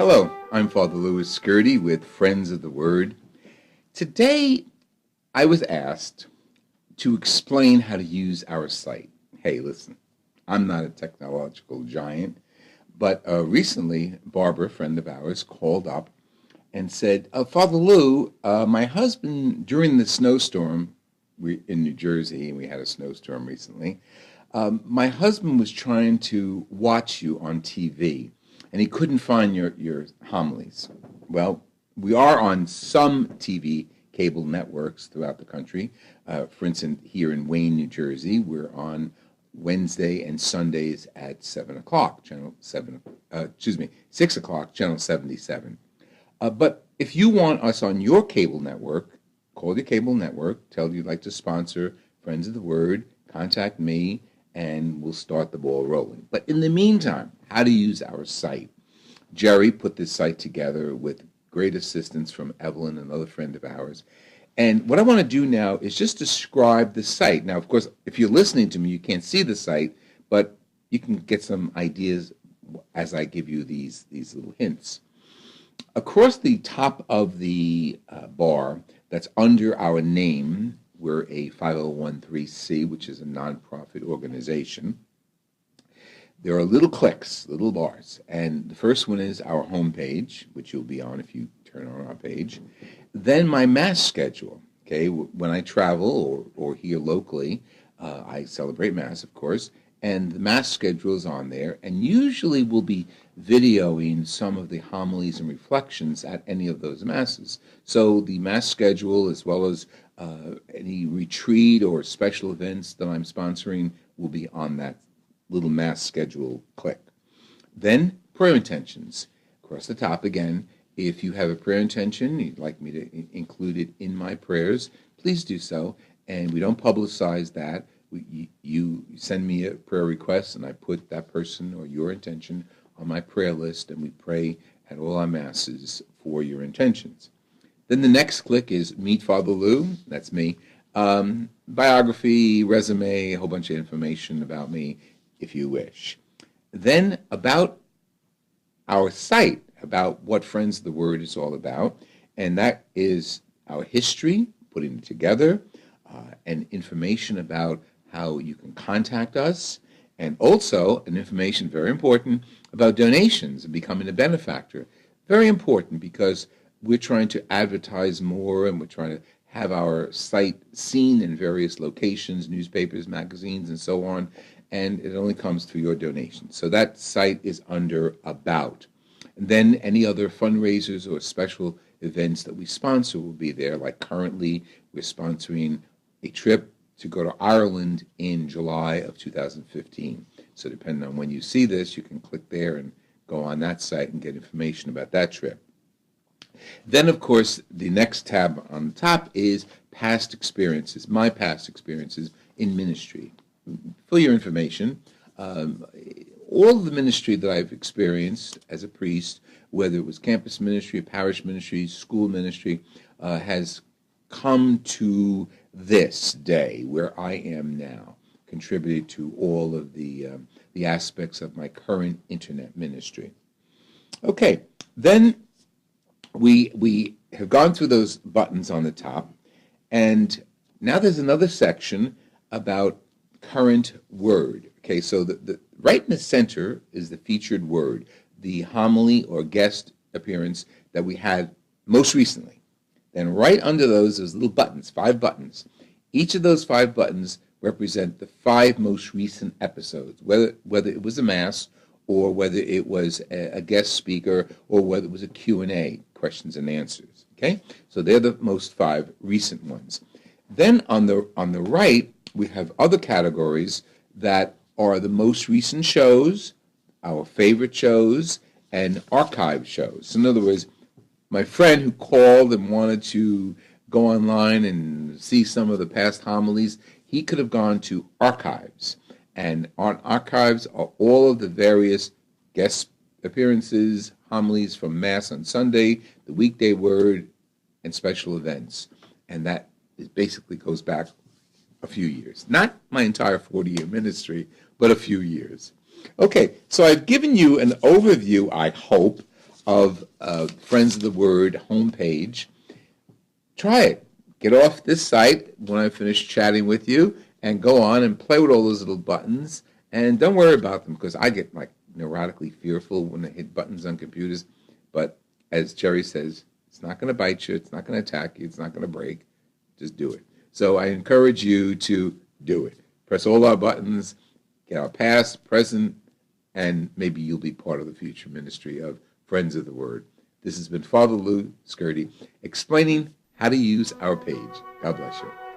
Hello, I'm Father FrLouScurti with Friends of the Word. Today, I was asked to explain how to use our site. Hey, listen, I'm not a technological giant, but recently, Barbara, a friend of ours, called up and said, Father Lou, my husband, during the snowstorm in New Jersey, and we had a snowstorm recently, my husband was trying to watch you on TV, and he couldn't find your homilies. Well, we are on some TV cable networks throughout the country. For instance, here in Wayne, New Jersey, we're on Wednesday and Sundays at 7 o'clock, channel 7, 6 o'clock, channel 77. But if you want us on your cable network, call your cable network, tell you'd like to sponsor Friends of the Word, contact me, and we'll start the ball rolling. But in the meantime, how to use our site. Jerry put this site together with great assistance from Evelyn, another friend of ours. And what I want to do now is just describe the site. Now, of course, if you're listening to me, you can't see the site, but you can get some ideas as I give you these little hints. Across the top of the bar that's under our name, we're a 501(c), which is a nonprofit organization. There are little clicks, little bars, and the first one is our homepage, which you'll be on if you turn on our page. Then my Mass schedule. Okay, when I travel or here locally, I celebrate Mass, of course, and the Mass schedule is on there, and usually we'll be videoing some of the homilies and reflections at any of those Masses. So the Mass schedule, as well as any retreat or special events that I'm sponsoring, will be on that little Mass schedule click. Then prayer intentions. Across the top again, if you have a prayer intention, you'd like me to include it in my prayers, please do so. And we don't publicize that. You send me a prayer request, and I put that person or your intention on my prayer list, and we pray at all our Masses for your intentions. Then the next click is Meet Father Lou. That's me. Biography, resume, a whole bunch of information about me, if you wish. Then about our site, about what Friends of the Word is all about, and that is our history, putting it together, and information about how you can contact us, and also an information, very important, about donations and becoming a benefactor. Very important, because we're trying to advertise more, and we're trying to have our site seen in various locations, newspapers, magazines, and so on, and it only comes through your donations. So that site is under About. And then any other fundraisers or special events that we sponsor will be there. Like currently, we're sponsoring a trip to go to Ireland in July of 2015. So depending on when you see this, you can click there and go on that site and get information about that trip. Then, of course, the next tab on the top is past experiences, my past experiences in ministry. For your information, all of the ministry that I've experienced as a priest, whether it was campus ministry, parish ministry, school ministry, has come to this day where I am now, contributed to all of the aspects of my current internet ministry. Okay, then we have gone through those buttons on the top, and now there's another section about current word. Okay, so the right in the center is the featured word, the homily or guest appearance that we had most recently. Then right under those, there's little buttons, 5 buttons. Each of those 5 buttons represent the 5 most recent episodes, whether it was a Mass or whether it was a guest speaker or whether it was a Q&A, questions and answers. Okay, so they're the most 5 recent ones. Then on the right, we have other categories that are the most recent shows, our favorite shows, and archive shows. In other words, my friend who called and wanted to go online and see some of the past homilies, he could have gone to archives. And on archives are all of the various guest appearances, homilies from Mass on Sunday, the Weekday Word, and special events. And that basically goes back a few years. Not my entire 40-year ministry, but a few years. Okay, so I've given you an overview, I hope, of Friends of the Word homepage. Try it. Get off this site when I finish chatting with you and go on and play with all those little buttons. And don't worry about them, because I get like neurotically fearful when I hit buttons on computers. But as Jerry says, it's not going to bite you. It's not going to attack you. It's not going to break. Just do it. So I encourage you to do it. Press all our buttons, get our past, present, and maybe you'll be part of the future ministry of Friends of the Word. This has been Father Lou Scurti explaining how to use our page. God bless you.